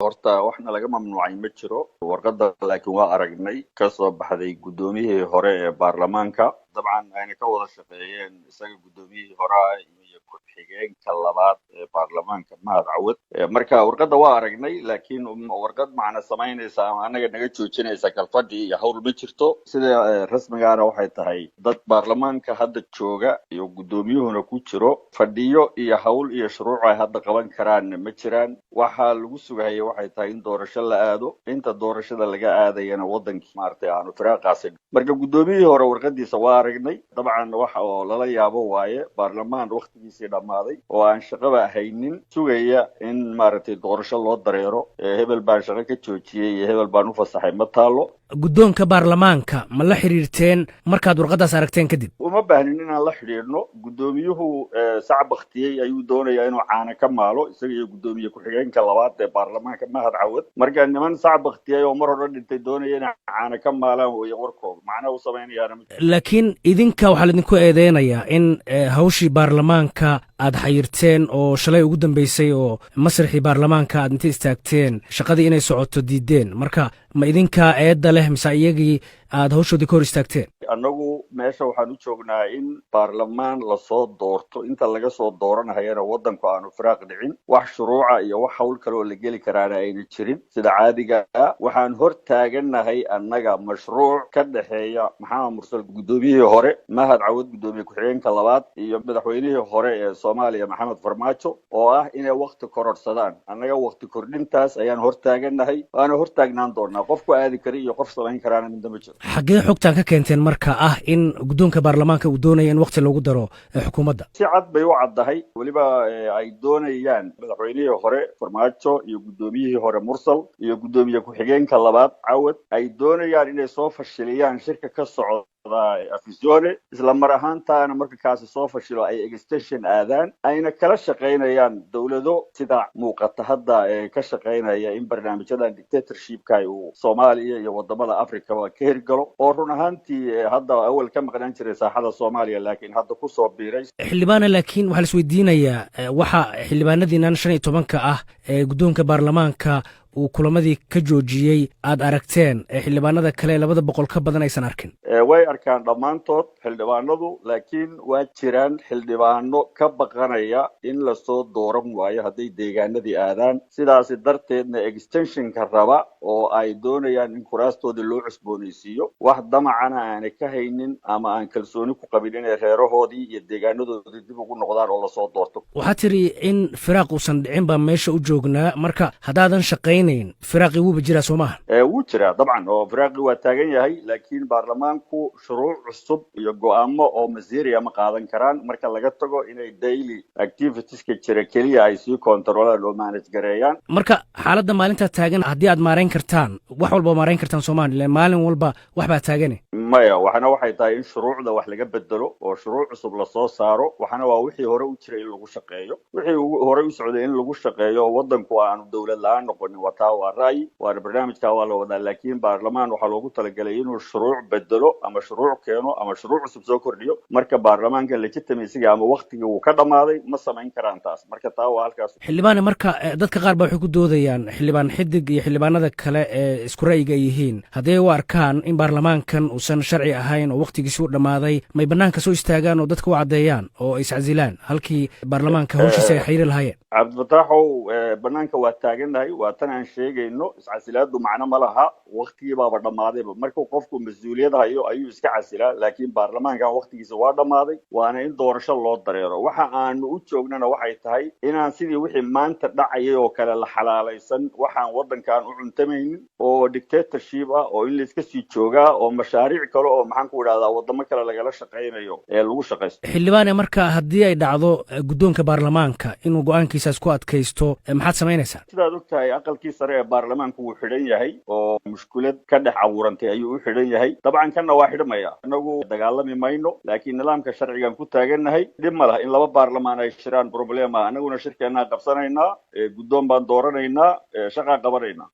horta waxna laga mamnuucay ma jiro warqadda laakiin waa aragnay ka soo baxday guddoomiyihii hore ee baarlamaanka dabcan ayna ka wada shaqeeyeen isaga guddoomiyihii hore iyo ku-xigeenka labaad ee baarlamaanka mahad cawad marka warqadda waa aragnay laakiin warqad macna samaynaysa ama anaga naga joojinaysa kalfadhi iyo hawl ma jirto sida rasmigaana waxay tahay dad baarlamaanka hadda jooga iyo guddoomiyuhuna ku jiro fadhiyo iyo hawl iyo shuruuc ay hadda qaban karaan ma jiraan waxaa lagu sugahaya waxay tahay in doorasho la aado inta doorashada laga aadayana wadankii maaragtay aanu firaaqaasin marka guddoomiyihii hore warqadiisa waa aragnay dabcan waxa oo lala yaabo waaye baarlamaan waktigiisii dhammaaday oo aan shaqaba haynin sugaya in maaragtay doorasho loo dareero hebel baan shaqo ka joojiyey iyo hebel baan u fasaxay ma taalo guddoonka baarlamaanka ma la xiriirteen markaad warqaddaas aragteen kadib uma baahnin inaan la xidhiidhno guddoomiyuhu sac baktiyey ayuu doonayaa inuu caana ka maalo isaga iyo guddoomiye ku-xigeenka labaad ee baarlamaanka mahad cawad marka niman sac baktiyey oo mar hore dhintay doonaya inay caana ka maalaan weeye warkooda macnaha u samaynayaana laakiin idinka waxaa laidinku eedeynayaa in hawshii baarlamaanka aad xayirteen oo shalay ugu dambaysay oo masraxii baarlamaanka aad inta istaagteen shaqadii inay socoto diideen marka ma idinkaa eedda leh mise iyagii aad hawshoodii ka hor istaagteen annagu meesha waxaan u joognaa in baarlamaan lasoo doorto inta laga soo dooranahayana waddanku aanu firaaq dhicin wax shuruuca iyo wax hawl kale oo la geli karaana ayna jirin sida caadiga waxaan hor taagannahay annaga mashruuc ka dhexeeya maxamed mursal guddoomiyihii hore mahad cawad guddoomiye ku-xigeenka labaad iyo madaxweynihii hore ee soomaaliya maxamed farmaajo oo ah inay wakti kororhsadaan annaga wakti kordhintaas ayaan hor taagannahay waana hor taagnaan doonaa qof ku aadi kara iyo qof samayn karaana midna ma jiro xaggee xogtaan ka keenteen marka ah in guddoonka baarlamaanka uu doonaya in wakti loogu daro xukuumadda si cad bay u caddahay weliba ay doonayaan madaxweynihii hore farmaajo iyo guddoomiyihii hore mursal iyo guddoomiye ku-xigeenka labaad cawad ay doonayaan inay soo fashiliyaan shirka ka socda afisone isla mar ahaantaana marka kaasi soo fashilo ay extension aadaan ayna kala shaqaynayaan dowlado sida muuqata hadda ee ka shaqaynaya in barnaamijyadan dictatorshipka uu soomaaliya iyo wadamada africaba ka hirgalo oo run ahaantii hadda awal ka maqnaan jiray saaxada soomaaliya laakiin hadda kusoo biiray xildhibaana laakiin waxaa la isweydiinayaa waxa xildhibaanadiinan 15 ah ee guddoonka baarlamaanka uu kulamadii ka joojiyey aad aragteen xildhibaanada kale 200 ka badan aysan arkin way arkaan dhammaantood xildhibaanadu laakiin waa jiraan xildhibaano ka baqanaya in lasoo dooran waayo hadday deegaanadii aadaan sidaasi darteedna extensionka raba oo ay doonayaan in kuraastoodii loo cusboonaysiiyo wax damacana aanay ka haynin ama aan kalsooni ku qabin inay reerahoodii iyo deegaanadoodii dib ugu noqdaan oo lasoo doorto waxaa tiri in firaaq uusan dhicin baa meesha u joognaa marka haddaadan shaqaynayn firaaqi wuuba jiraa soo maaha wuu jiraa dabcan oo firaaqi waa taagan yahay laakiin baarlamaanku shuruuc cusub iyo go'aamo oo masiiriya ma qaadan karaan marka laga tago inay daily activitieska jira keliya ay sii controlaan oo manage gareeyaan marka xaaladda maalintaa taagan haddii aad maarayn kartaan wax walba maarayn kartaan soomaaliya maalin walba wax baa taagane maya waxna waxay tahay in shuruucda wax laga bedelo oo shuruuc cusub lasoo saaro waxna waa wixii hore u jiray in lagu shaqeeyo wixii hore u socday in lagu shaqeeyo oo waddanku aanu dowlad la-aan noqonin wataa waa ra'yi waana barnaamijkaa waa la wadaa laakiin baarlamaan waxaa loogu talagelay inuu shuruuc bedelo ama shuruuc keeno ama shuruuc cusub soo kordhiyo marka baarlamaanka legitimacyga ama waktigii uu ka dhammaaday ma samayn karaan taas marka taa waa halkaas xildhibaane marka dadka qaar baa waxay ku doodayaan xildhibaan xidig iyo xildhibaanada kale ee isku ra'yiga yihiin hadday u arkaan in baarlamaankan uusan sharci ahayn oo waktigiisi u dhammaaday may bannaanka soo istaagaan oo dadka u caddeeyaan oo iscasilaan halkii baarlamaanka hawshiisa ay xayiri lahaayeen cabdifataaxow bannaanka waa taagannahay waa tan aan sheegayno iscasilaadu macno ma laha waktigii baaba dhammaadayba markuu qofku mas-uuliyad hayo ayuu iska casilaa laakiin baarlamaankan waktigiisa waa dhammaaday waana in doorasho loo dareero waxa aanu u joognana waxay tahay inaan sidii wixii maanta dhacayay oo kale la xalaalaysan waxaan waddankan u cuntamaynin oo dictatorship ah oo in layska sii joogaa oo mashaariic kale oo maxaan ku idhahdaa waddamo kale lagala shaqaynayo ee lagu shaqaysto xildhibaane marka haddii ay dhacdo guddoonka baarlamaanka inuu go-aankiisaas ku adkaysto maxaad samaynaysaa sidaad og tahay aqalkii sare ee baarlamaanku wuu xidhan yahay oo mushkilad ka dhex abuurantay ayuu u xidhan yahay dabcan kanna waa xidhmaya inagu dagaalami mayno laakiin nidaamka sharcigan ku taagannahay dhib ma laha in laba baarlamaan ay shiraan problema annaguna shirkeennaa qabsanaynaa guddoon baan dooranaynaa shaqaa qabanaynaa